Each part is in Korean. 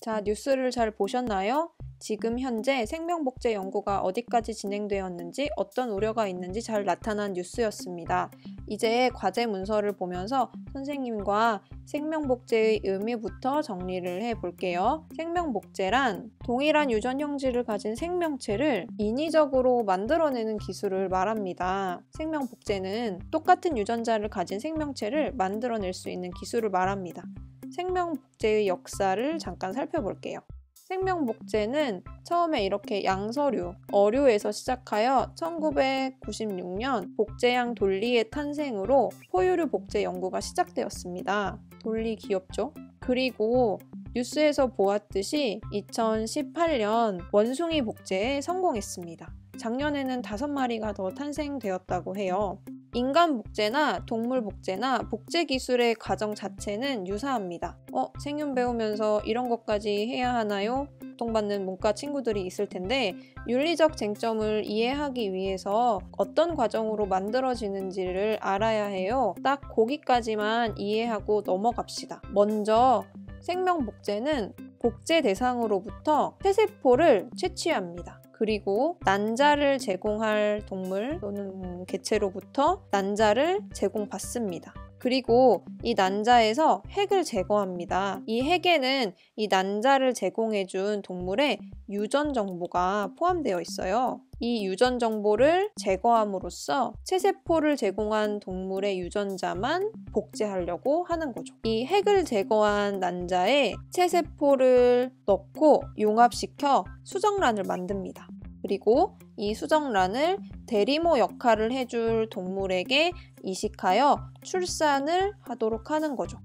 자, 뉴스를 잘 보셨나요? 지금 현재 생명복제 연구가 어디까지 진행되었는지 어떤 우려가 있는지 잘 나타난 뉴스였습니다. 이제 과제 문서를 보면서 선생님과 생명복제의 의미부터 정리를 해볼게요. 생명복제란 동일한 유전 형질을 가진 생명체를 인위적으로 만들어내는 기술을 말합니다. 생명복제는 똑같은 유전자를 가진 생명체를 만들어낼 수 있는 기술을 말합니다. 생명복제의 역사를 잠깐 살펴볼게요. 생명복제는 처음에 이렇게 양서류, 어류에서 시작하여 1996년 복제양 돌리의 탄생으로 포유류 복제 연구가 시작되었습니다. 돌리 귀엽죠? 그리고 뉴스에서 보았듯이 2018년 원숭이 복제에 성공했습니다. 작년에는 5마리가 더 탄생되었다고 해요. 인간 복제나 동물 복제나 복제 기술의 과정 자체는 유사합니다. 생윤 배우면서 이런 것까지 해야 하나요? 고통받는 문과 친구들이 있을 텐데 윤리적 쟁점을 이해하기 위해서 어떤 과정으로 만들어지는지를 알아야 해요. 딱 거기까지만 이해하고 넘어갑시다. 먼저 생명복제는 복제 대상으로부터 폐세포를 채취합니다. 그리고 난자를 제공할 동물 또는 개체로부터 난자를 제공받습니다. 그리고 이 난자에서 핵을 제거합니다. 이 핵에는 이 난자를 제공해준 동물의 유전 정보가 포함되어 있어요. 이 유전 정보를 제거함으로써 체세포를 제공한 동물의 유전자만 복제하려고 하는 거죠. 이 핵을 제거한 난자에 체세포를 넣고 용합시켜 수정란을 만듭니다. 그리고 이 수정란을 대리모 역할을 해줄 동물에게 이식하여 출산을 하도록 하는 거죠.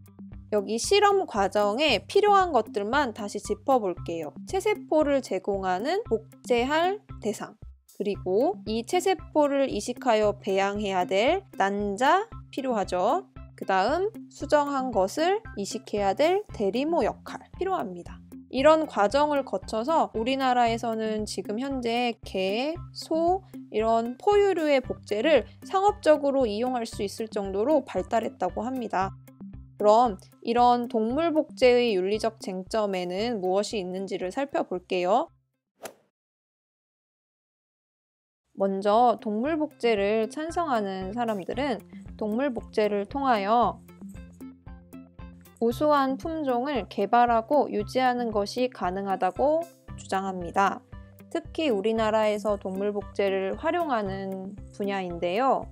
여기 실험 과정에 필요한 것들만 다시 짚어볼게요. 체세포를 제공하는 복제할 대상, 그리고 이 체세포를 이식하여 배양해야 될 난자 필요하죠. 그 다음 수정한 것을 이식해야 될 대리모 역할 필요합니다. 이런 과정을 거쳐서 우리나라에서는 지금 현재 개, 소 이런 포유류의 복제를 상업적으로 이용할 수 있을 정도로 발달했다고 합니다. 그럼 이런 동물 복제의 윤리적 쟁점에는 무엇이 있는지를 살펴볼게요. 먼저 동물 복제를 찬성하는 사람들은 동물 복제를 통하여 우수한 품종을 개발하고 유지하는 것이 가능하다고 주장합니다. 특히 우리나라에서 동물 복제를 활용하는 분야인데요.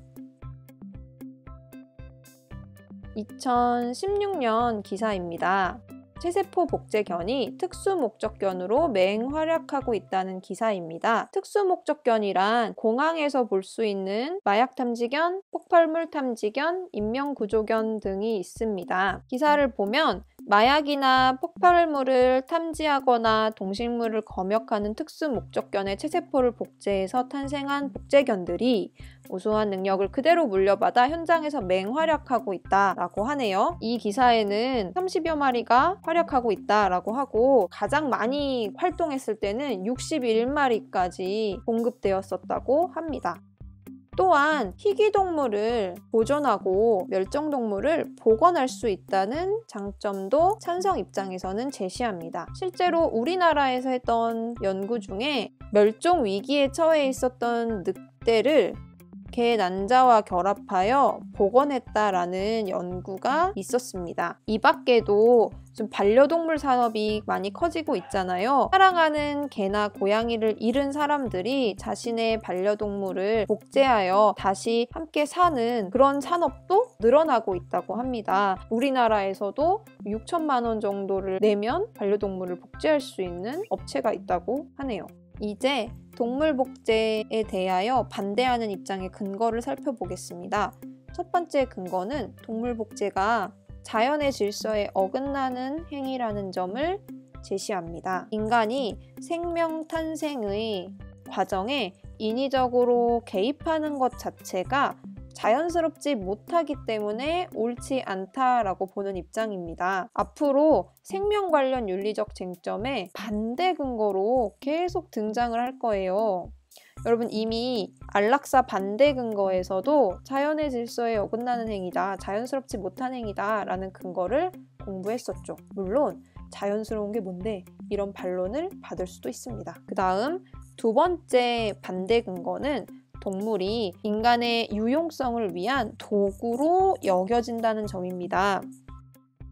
2016년 기사입니다. 체세포 복제견이 특수목적견으로 맹활약하고 있다는 기사입니다. 특수목적견이란 공항에서 볼 수 있는 마약 탐지견, 폭발물 탐지견, 인명구조견 등이 있습니다. 기사를 보면 마약이나 폭발물을 탐지하거나 동식물을 검역하는 특수목적견의 체세포를 복제해서 탄생한 복제견들이 우수한 능력을 그대로 물려받아 현장에서 맹활약하고 있다라고 하네요. 이 기사에는 30여 마리가 활약하고 있다라고 하고 가장 많이 활동했을 때는 61마리까지 공급되었었다고 합니다. 또한 희귀동물을 보존하고 멸종동물을 복원할 수 있다는 장점도 찬성 입장에서는 제시합니다. 실제로 우리나라에서 했던 연구 중에 멸종 위기에 처해 있었던 늑대를 개 난자와 결합하여 복원했다라는 연구가 있었습니다. 이 밖에도 좀 반려동물 산업이 많이 커지고 있잖아요. 사랑하는 개나 고양이를 잃은 사람들이 자신의 반려동물을 복제하여 다시 함께 사는 그런 산업도 늘어나고 있다고 합니다. 우리나라에서도 6천만 원 정도를 내면 반려동물을 복제할 수 있는 업체가 있다고 하네요. 이제 동물 복제에 대하여 반대하는 입장의 근거를 살펴보겠습니다. 첫 번째 근거는 동물 복제가 자연의 질서에 어긋나는 행위라는 점을 제시합니다. 인간이 생명 탄생의 과정에 인위적으로 개입하는 것 자체가 자연스럽지 못하기 때문에 옳지 않다라고 보는 입장입니다. 앞으로 생명 관련 윤리적 쟁점에 반대 근거로 계속 등장을 할 거예요. 여러분 이미 안락사 반대 근거에서도 자연의 질서에 어긋나는 행위다, 자연스럽지 못한 행위다 라는 근거를 공부했었죠. 물론 자연스러운 게 뭔데? 이런 반론을 받을 수도 있습니다. 그 다음 두 번째 반대 근거는 동물이 인간의 유용성을 위한 도구로 여겨진다는 점입니다.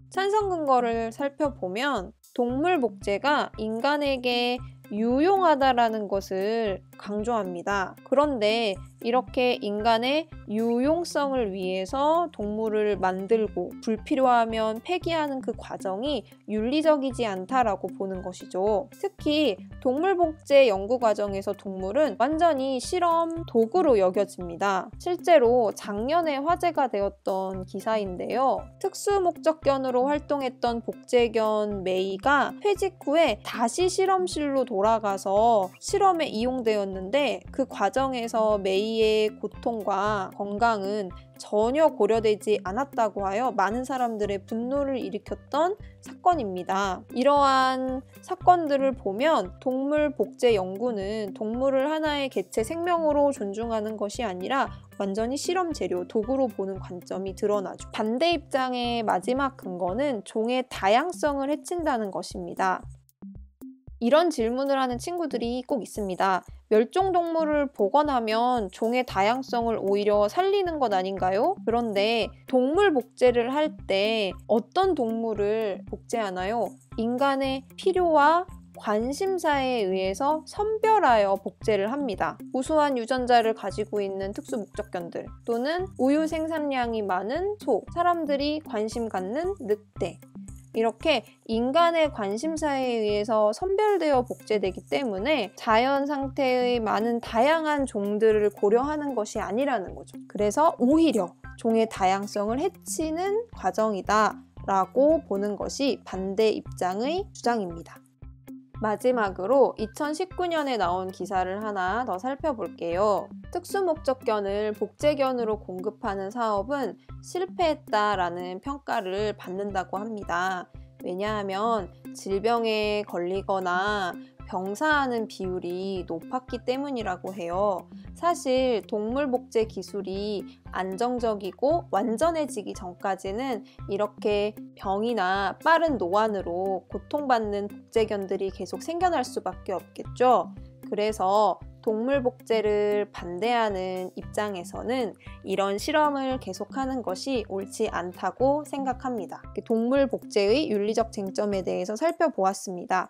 찬성 근거를 살펴보면 동물 복제가 인간에게 유용하다라는 것을 강조합니다. 그런데 이렇게 인간의 유용성을 위해서 동물을 만들고 불필요하면 폐기하는 그 과정이 윤리적이지 않다라고 보는 것이죠. 특히 동물 복제 연구 과정에서 동물은 완전히 실험 도구로 여겨집니다. 실제로 작년에 화제가 되었던 기사인데요. 특수 목적견으로 활동했던 복제견 메이가 퇴직 후에 다시 실험실로 돌아가서 실험에 이용되었는데 그 과정에서 메이의 고통과 건강은 전혀 고려되지 않았다고 하여 많은 사람들의 분노를 일으켰던 사건입니다. 이러한 사건들을 보면 동물 복제 연구는 동물을 하나의 개체 생명으로 존중하는 것이 아니라 완전히 실험 재료, 도구로 보는 관점이 드러나죠. 반대 입장의 마지막 근거는 종의 다양성을 해친다는 것입니다. 이런 질문을 하는 친구들이 꼭 있습니다. 멸종동물을 복원하면 종의 다양성을 오히려 살리는 것 아닌가요? 그런데 동물 복제를 할 때 어떤 동물을 복제하나요? 인간의 필요와 관심사에 의해서 선별하여 복제를 합니다. 우수한 유전자를 가지고 있는 특수 목적견들 또는 우유 생산량이 많은 소, 사람들이 관심 갖는 늑대, 이렇게 인간의 관심사에 의해서 선별되어 복제되기 때문에 자연 상태의 많은 다양한 종들을 고려하는 것이 아니라는 거죠. 그래서 오히려 종의 다양성을 해치는 과정이다 라고 보는 것이 반대 입장의 주장입니다. 마지막으로 2019년에 나온 기사를 하나 더 살펴볼게요. 특수목적견을 복제견으로 공급하는 사업은 실패했다라는 평가를 받는다고 합니다. 왜냐하면 질병에 걸리거나 병사하는 비율이 높았기 때문이라고 해요. 사실 동물 복제 기술이 안정적이고 완전해지기 전까지는 이렇게 병이나 빠른 노안으로 고통받는 복제견들이 계속 생겨날 수밖에 없겠죠. 그래서 동물 복제를 반대하는 입장에서는 이런 실험을 계속하는 것이 옳지 않다고 생각합니다. 동물 복제의 윤리적 쟁점에 대해서 살펴보았습니다.